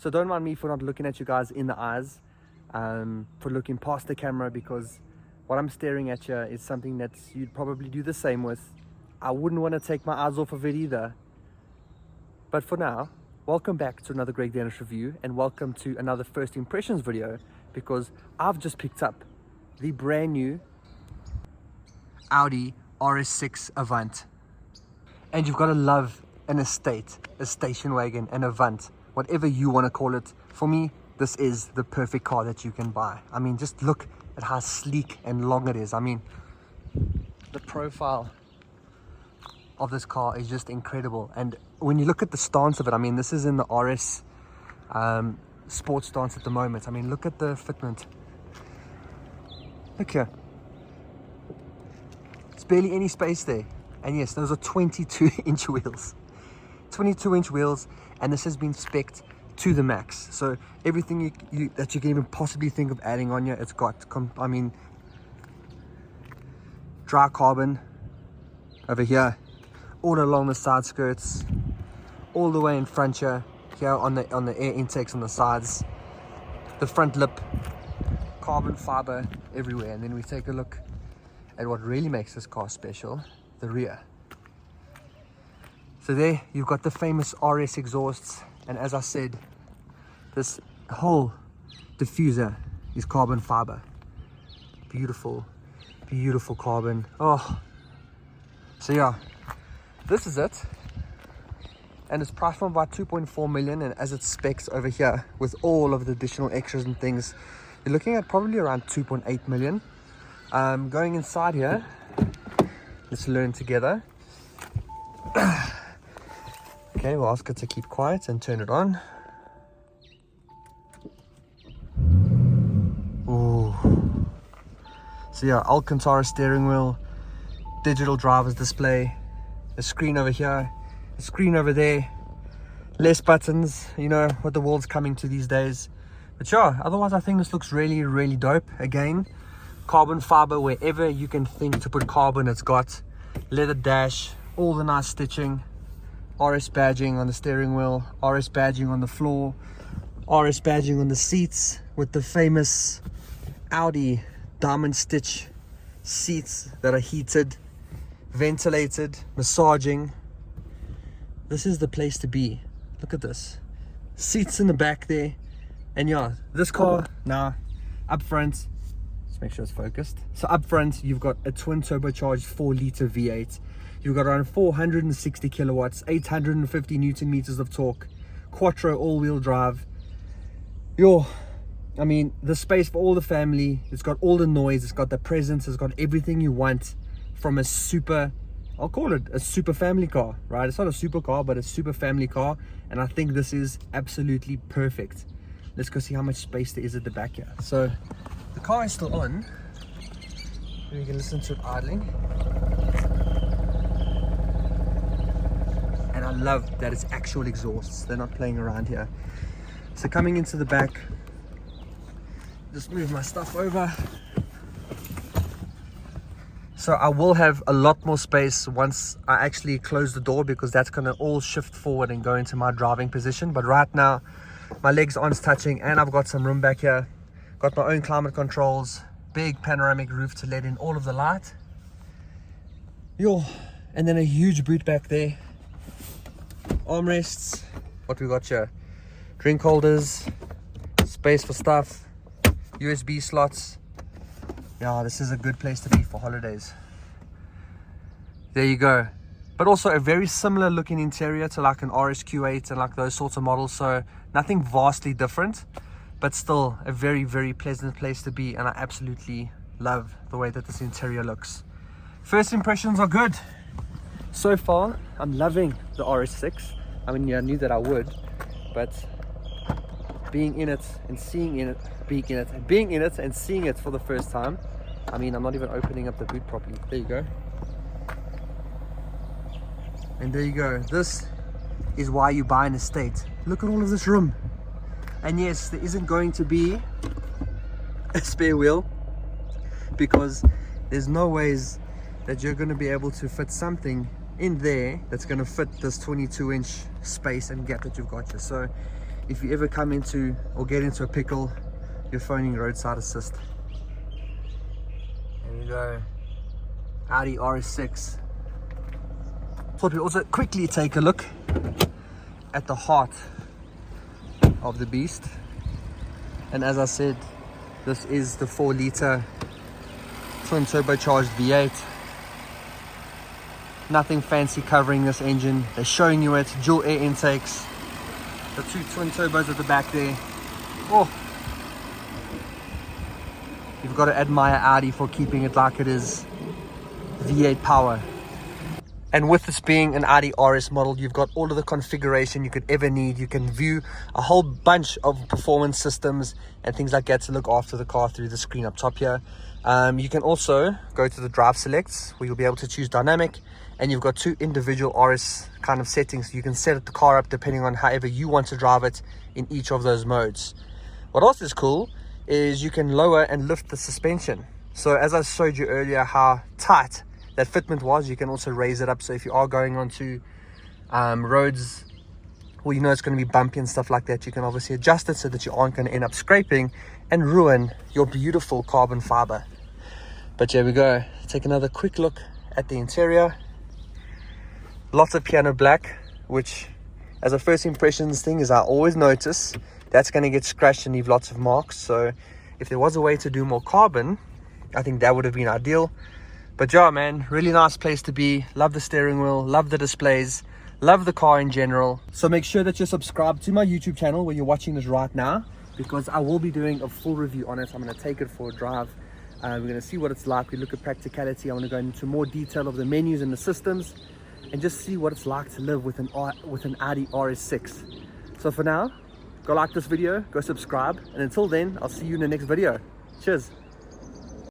So don't mind me for not looking at you guys in the eyes, for looking past the camera, because what I'm staring at here is something that you'd probably do the same with. I wouldn't want to take my eyes off of it either. But for now, welcome back to another Greg Danish review, and welcome to another first impressions video, because I've just picked up the brand new Audi RS6 Avant. And you've got to love an estate, a station wagon, an Avant, whatever you want to call it. For me, this is the perfect car that you can buy. I mean, just look at how sleek and long it is. I mean, the profile of this car is just incredible. And when you look at the stance of it, I mean, this is in the RS sports stance at the moment. I mean, look at the fitment. Look here. There's barely any space there. And yes, those are 22-inch wheels. 22-inch wheels, and this has been spec'd to the max. So everything that you can even possibly think of adding on here, it's got. I mean, dry carbon over here, all along the side skirts, all the way in front here on the air intakes on the sides, the front lip, carbon fiber everywhere. And then we take a look at what really makes this car special, the rear. So there you've got the famous RS exhausts, and as I said, this whole diffuser is carbon fiber. Beautiful, beautiful carbon. Oh, so yeah, this is it, and it's priced from about 2.4 million, and as it specs over here with all of the additional extras and things, you're looking at probably around 2.8 million. Going inside here, let's learn together. Okay, we'll ask it to keep quiet and turn it on. Ooh. So yeah, Alcantara steering wheel, digital driver's display, a screen over here, a screen over there, less buttons, you know what the world's coming to these days. But yeah, otherwise I think this looks really, really dope. Again, carbon fiber wherever you can think to put carbon, it's got. Leather dash, all the nice stitching, RS badging on the steering wheel, RS badging on the floor, RS badging on the seats with the famous Audi diamond stitch seats that are heated, ventilated, massaging. This is the place to be. Look at this. Seats in the back there. And yeah, this car now up front, let's make sure it's focused. So up front, you've got a twin turbocharged 4-liter V8. You've got around 460 kilowatts, 850 Newton meters of torque, quattro all-wheel drive. I mean, the space for all the family. It's got all the noise, it's got the presence, it's got everything you want from a super, I'll call it a super family car, right? It's not a super car, but a super family car. And I think this is absolutely perfect. Let's go see how much space there is at the back here. So the car is still on. You can listen to it idling. And I love that it's actual exhausts. They're not playing around here. So coming into the back, just move my stuff over. So I will have a lot more space once I actually close the door, because that's going to all shift forward and go into my driving position. But right now, my legs aren't touching, and I've got some room back here. Got my own climate controls, big panoramic roof to let in all of the light. And then a huge boot back there. Armrests. What we got here? Drink holders, space for stuff, USB slots. Yeah, this is a good place to be for holidays. There you go. But also a very similar looking interior to like an RSQ8 and like those sorts of models. So nothing vastly different, but still a very, very pleasant place to be. And I absolutely love the way that this interior looks. First impressions are good. So far, I'm loving the RS6. I mean, yeah, I knew that I would, but being in it and seeing it, being in it and seeing it for the first time. I mean, I'm not even opening up the boot properly. There you go. And there you go. This is why you buy an estate. Look at all of this room. And yes, there isn't going to be a spare wheel, because there's no ways that you're going to be able to fit something in there that's going to fit this 22-inch space and gap that you've got here. So if you ever come into or get into a pickle, you're phoning roadside assist. There we go, Audi RS6. Thought we'd also quickly take a look at the heart of the beast. And as I said, this is the 4-liter twin turbocharged V8. Nothing fancy covering this engine. They're showing you it. Dual air intakes, the 2 twin turbos at the back there. Oh, you've got to admire Audi for keeping it like it is, V8 power. And with this being an Audi RS model, you've got all of the configuration you could ever need. You can view a whole bunch of performance systems and things like that to look after the car through the screen up top here. You can also go to the drive selects where you'll be able to choose dynamic, and you've got 2 individual RS kind of settings. You can set the car up depending on however you want to drive it in each of those modes. What else is cool is you can lower and lift the suspension. So as I showed you earlier how tight that fitment was, you can also raise it up. So if you are going onto roads where you know it's going to be bumpy and stuff like that, you can obviously adjust it so that you aren't going to end up scraping and ruin your beautiful carbon fiber. But here we go, take another quick look at the interior. Lots of piano black, which as a first impressions thing is I always notice that's going to get scratched and leave lots of marks. So if there was a way to do more carbon, I think that would have been ideal. But yeah, man, really nice place to be. Love the steering wheel, love the displays, love the car in general. So make sure that you're subscribed to my YouTube channel where you're watching this right now, because I will be doing a full review on it. I'm going to take it for a drive. We're going to see what it's like. We look at practicality. I want to go into more detail of the menus and the systems and just see what it's like to live with an Audi RS6. So for now, go like this video, go subscribe, and until then, I'll see you in the next video. Cheers.